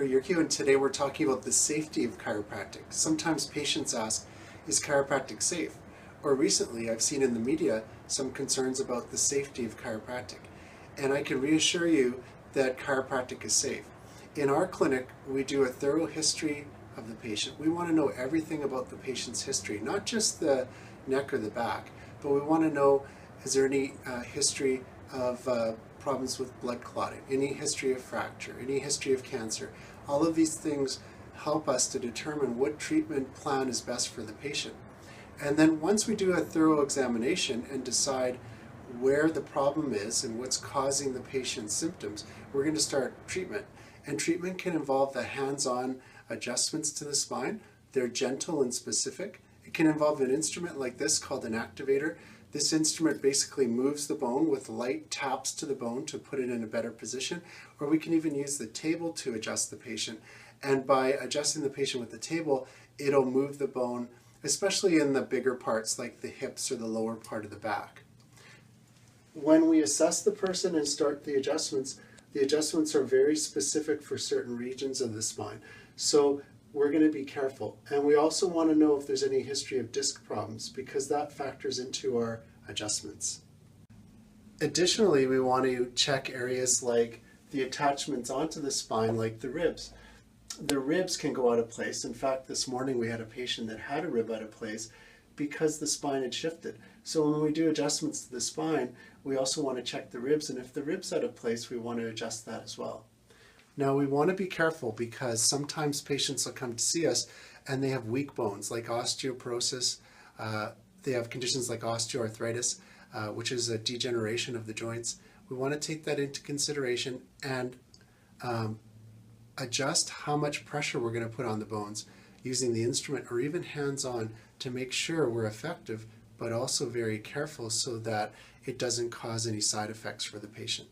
Yurkiw, and today we're talking about the safety of chiropractic. Sometimes patients ask, is chiropractic safe? Or recently I've seen in the media some concerns about the safety of chiropractic. And I can reassure you that chiropractic is safe. In our clinic, we do a thorough history of the patient. We want to know everything about the patient's history, not just the neck or the back, but we want to know, is there any history of problems with blood clotting, any history of fracture, any history of cancer. All of these things help us to determine what treatment plan is best for the patient. And then once we do a thorough examination and decide where the problem is and what's causing the patient's symptoms, we're going to start treatment. And treatment can involve the hands-on adjustments to the spine. They're gentle and specific. It can involve an instrument like this called an activator. This instrument basically moves the bone with light taps to the bone to put it in a better position, or we can even use the table to adjust the patient. And by adjusting the patient with the table, it'll move the bone, especially in the bigger parts like the hips or the lower part of the back. When we assess the person and start the adjustments are very specific for certain regions of the spine. So we're going to be careful. And we also want to know if there's any history of disc problems, because that factors into our adjustments. Additionally, we want to check areas like the attachments onto the spine, like the ribs. The ribs can go out of place. In fact, this morning we had a patient that had a rib out of place because the spine had shifted. So when we do adjustments to the spine, we also want to check the ribs, and if the rib's out of place, we want to adjust that as well. Now we want to be careful because sometimes patients will come to see us and they have weak bones like osteoporosis. They have conditions like osteoarthritis, which is a degeneration of the joints. We want to take that into consideration and adjust how much pressure we're going to put on the bones using the instrument or even hands-on to make sure we're effective, but also very careful so that it doesn't cause any side effects for the patient.